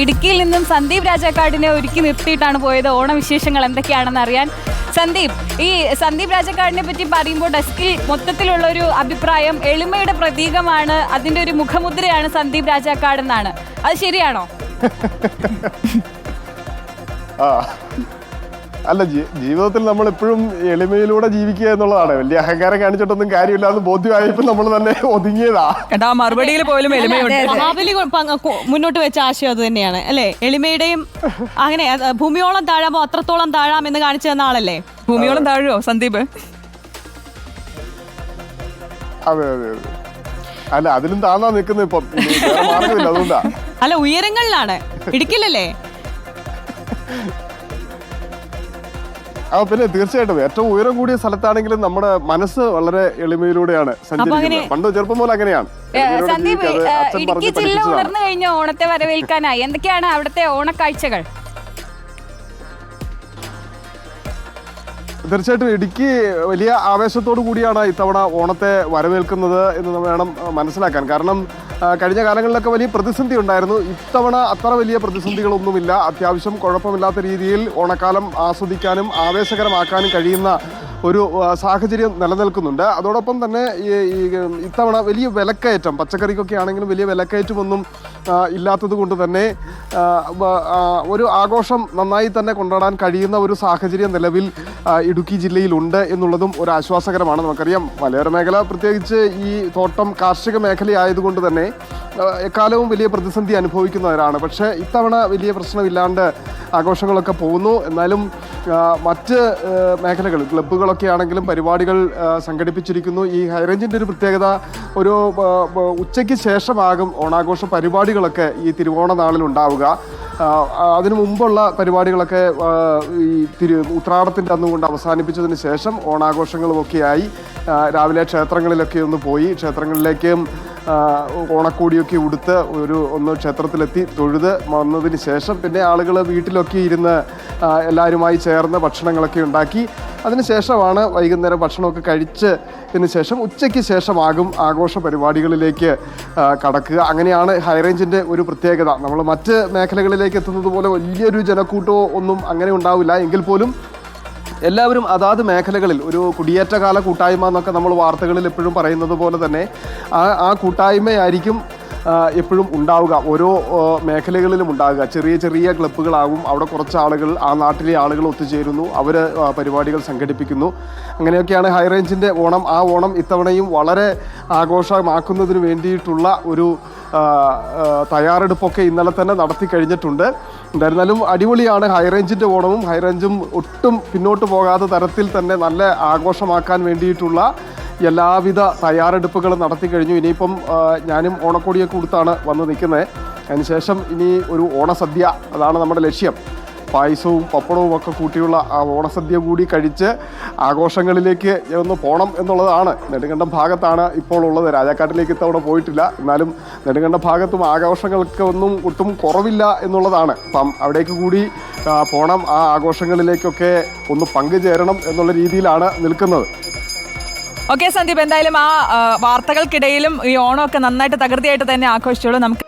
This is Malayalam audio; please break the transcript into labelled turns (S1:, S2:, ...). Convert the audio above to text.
S1: ഇടുക്കിയിൽ നിന്നും സന്ദീപ് രാജാക്കാടിനെ ഒരുക്കി നിർത്തിയിട്ടാണ് പോയത്. ഓണവിശേഷങ്ങൾ എന്തൊക്കെയാണെന്ന് അറിയാൻ സന്ദീപ്, ഈ സന്ദീപ് രാജാക്കാടിനെ പറ്റി പറയുമ്പോൾ ഡെസ്കിൽ മൊത്തത്തിലുള്ള ഒരു അഭിപ്രായം എളിമയുടെ പ്രതീകമാണ്, അതിന്റെ ഒരു മുഖമുദ്രയാണ് സന്ദീപ് രാജാക്കാട് എന്നാണ്. അത് ശരിയാണോ?
S2: അല്ല, ജീവിതത്തിൽ നമ്മൾ എപ്പോഴും എളിമയിലൂടെ ജീവിക്കുക എന്നുള്ളതാണ്. വലിയ അഹങ്കാരം കാണിച്ചിട്ടൊന്നും കാര്യമില്ല എന്ന് ബോധ്യമായപ്പോൾ നമ്മൾ തന്നെ ഒതുങ്ങിയതാ.
S3: മറുപടിയിൽ പോലും മുന്നോട്ട് വെച്ച ആശയം അത് തന്നെയാണ് അല്ലെ? എളിമയുടെയും അങ്ങനെ ഭൂമിയോളം താഴാമോ അത്രത്തോളം താഴാം എന്ന് കാണിച്ചു തന്ന ആളല്ലേ? ഭൂമിയോളം താഴുവോ സന്ദീപ്?
S2: അതെ അതെ അതെ. അല്ല, അതിലും താന്നാ നിൽക്കുന്നത് ഇപ്പം. മാർഗമില്ല, അതുകൊണ്ടാ.
S3: അല്ല, ഉയരങ്ങളിലാണ്, ഇടുക്കില്ലല്ലേ?
S2: പിന്നെ തീർച്ചയായിട്ടും ഏറ്റവും ഉയരം കൂടിയ സ്ഥലത്താണെങ്കിലും നമ്മുടെ മനസ്സ് വളരെ എളിമയിലൂടെയാണ് സഞ്ചരിക്കുന്നത്. പണ്ട് ചെറുപ്പം പോലെ അങ്ങനെയാണ്.
S1: സന്ദീപ്, ഇടുക്കി ജില്ല ഉണർന്നു കഴിഞ്ഞ ഓണത്തെ വരവേൽക്കാനായി എന്തൊക്കെയാണ് അവിടുത്തെ ഓണക്കാഴ്ചകൾ?
S2: തീർച്ചയായിട്ടും ഇടുക്കി വലിയ ആവേശത്തോടു കൂടിയാണ് ഇത്തവണ ഓണത്തെ വരവേൽക്കുന്നത് എന്ന് വേണം മനസ്സിലാക്കാൻ. കാരണം കഴിഞ്ഞ കാലങ്ങളിലൊക്കെ വലിയ പ്രതിസന്ധി ഉണ്ടായിരുന്നു. ഇത്തവണ അത്ര വലിയ പ്രതിസന്ധികളൊന്നുമില്ല. അത്യാവശ്യം കുഴപ്പമില്ലാത്ത രീതിയിൽ ഓണക്കാലം ആസ്വദിക്കാനും ആവേശകരമാക്കാനും കഴിയുന്ന ഒരു സാഹചര്യം നിലനിൽക്കുന്നുണ്ട്. അതോടൊപ്പം തന്നെ ഇത്തവണ വലിയ വിലക്കയറ്റം, പച്ചക്കറിക്കൊക്കെ ആണെങ്കിലും വലിയ വിലക്കയറ്റമൊന്നും ഇല്ലാത്തത് കൊണ്ട് തന്നെ ഒരു ആഘോഷം നന്നായി തന്നെ കൊണ്ടാടാൻ കഴിയുന്ന ഒരു സാഹചര്യം നിലവിൽ ഇടുക്കി ജില്ലയിലുണ്ട് എന്നുള്ളതും ഒരു ആശ്വാസകരമാണ്. നമുക്കറിയാം, മലയോര മേഖല പ്രത്യേകിച്ച് ഈ തോട്ടം കാർഷിക മേഖലയായതുകൊണ്ട് തന്നെ എക്കാലവും വലിയ പ്രതിസന്ധി അനുഭവിക്കുന്നവരാണ്. പക്ഷേ ഇത്തവണ വലിയ പ്രശ്നമില്ലാണ്ട് ആഘോഷങ്ങളൊക്കെ പോകുന്നു. എന്നാലും മറ്റ് മേഖലകൾ, ക്ലബ്ബുകളൊക്കെ ആണെങ്കിലും പരിപാടികൾ സംഘടിപ്പിച്ചിരിക്കുന്നു. ഈ ഹൈറേഞ്ചിൻ്റെ ഒരു പ്രത്യേകത, ഒരു ഉച്ചയ്ക്ക് ശേഷമാകും ഓണാഘോഷ പരിപാടികളൊക്കെ ഈ തിരുവോണ നാളിൽ ഉണ്ടാവുക. അതിനു മുമ്പുള്ള പരിപാടികളൊക്കെ ഈ ഉത്രാടത്തിൻ്റെ അന്നുകൊണ്ട് അവസാനിപ്പിച്ചതിന് ശേഷം ഓണാഘോഷങ്ങളുമൊക്കെയായി രാവിലെ ക്ഷേത്രങ്ങളിലൊക്കെ ഒന്ന് പോയി, ക്ഷേത്രങ്ങളിലേക്കും ഓണക്കോടിയൊക്കെ ഉടുത്ത് ഒന്ന് ക്ഷേത്രത്തിലെത്തി തൊഴുത് വന്നതിന് ശേഷം പിന്നെ ആളുകൾ വീട്ടിലൊക്കെ ഇരുന്ന് എല്ലാവരുമായി ചേർന്ന് ഭക്ഷണങ്ങളൊക്കെ ഉണ്ടാക്കി അതിനുശേഷമാണ് വൈകുന്നേരം ഭക്ഷണമൊക്കെ കഴിച്ചതിന് ശേഷം ഉച്ചയ്ക്ക് ശേഷമാകും ആഘോഷ പരിപാടികളിലേക്ക് കടക്കുക. അങ്ങനെയാണ് ഹൈറേഞ്ചിൻ്റെ ഒരു പ്രത്യേകത. നമ്മൾ മറ്റ് മേഖലകളിലേക്ക് എത്തുന്നത് പോലെ വലിയൊരു ജനക്കൂട്ടമോ ഒന്നും അങ്ങനെ ഉണ്ടാവില്ല. എങ്കിൽ പോലും എല്ലാവരും അതാത് മേഖലകളിൽ ഒരു കുടിയേറ്റകാല കൂട്ടായ്മ എന്നൊക്കെ നമ്മൾ വാർത്തകളിൽ എപ്പോഴും പറയുന്നത് പോലെ തന്നെ ആ കൂട്ടായ്മയായിരിക്കും എപ്പോഴും ഉണ്ടാവുക, ഓരോ മേഖലകളിലും ഉണ്ടാവുക. ചെറിയ ചെറിയ ക്ലബ്ബുകളാകും. അവിടെ കുറച്ച് ആളുകൾ, ആ നാട്ടിലെ ആളുകൾ ഒത്തുചേരുന്നു, അവർ പരിപാടികൾ സംഘടിപ്പിക്കുന്നു. അങ്ങനെയൊക്കെയാണ് ഹൈറേഞ്ചിൻ്റെ ഓണം. ആ ഓണം ഇത്തവണയും വളരെ ആഘോഷമാക്കുന്നതിന് വേണ്ടിയിട്ടുള്ള ഒരു തയ്യാറെടുപ്പൊക്കെ ഇന്നലെ തന്നെ നടത്തി കഴിഞ്ഞിട്ടുണ്ട്. എന്തായിരുന്നാലും അടിപൊളിയാണ് ഹൈറേഞ്ചിൻ്റെ ഓണവും. ഹൈറേഞ്ചും ഒട്ടും പിന്നോട്ട് പോകാത്ത തരത്തിൽ തന്നെ നല്ല ആഘോഷമാക്കാൻ വേണ്ടിയിട്ടുള്ള എല്ലാവിധ തയ്യാറെടുപ്പുകളും നടത്തി കഴിഞ്ഞു. ഇനിയിപ്പം ഞാനും ഓണക്കോടിയൊക്കെ കൊടുത്താണ് വന്ന് നിൽക്കുന്നത്. അതിനുശേഷം ഇനി ഒരു ഓണസദ്യ, അതാണ് നമ്മുടെ ലക്ഷ്യം. പായസവും പപ്പടവും ഒക്കെ കൂട്ടിയുള്ള ആ ഓണസദ്യ കൂടി കഴിച്ച് ആഘോഷങ്ങളിലേക്ക് ഒന്ന് പോകണം എന്നുള്ളതാണ്. നെടുങ്കണ്ടം ഭാഗത്താണ് ഇപ്പോൾ ഉള്ളത്. രാജാക്കാട്ടിലേക്ക് ഇത്തവണ പോയിട്ടില്ല. എന്നാലും നെടുങ്കണ്ടം ഭാഗത്തും ആഘോഷങ്ങൾക്ക് ഒട്ടും കുറവില്ല എന്നുള്ളതാണ്. അപ്പം അവിടേക്ക് കൂടി പോകണം, ആ ആഘോഷങ്ങളിലേക്കൊക്കെ ഒന്ന് പങ്കുചേരണം എന്നുള്ള രീതിയിലാണ് നിൽക്കുന്നത്.
S3: ഓക്കെ സന്ദീപ്, എന്തായാലും ആ വാർത്തകൾക്കിടയിലും ഈ ഓണമൊക്കെ നന്നായിട്ട് തകൃതിയായിട്ട് തന്നെ ആഘോഷിച്ചോളൂ. നമുക്ക്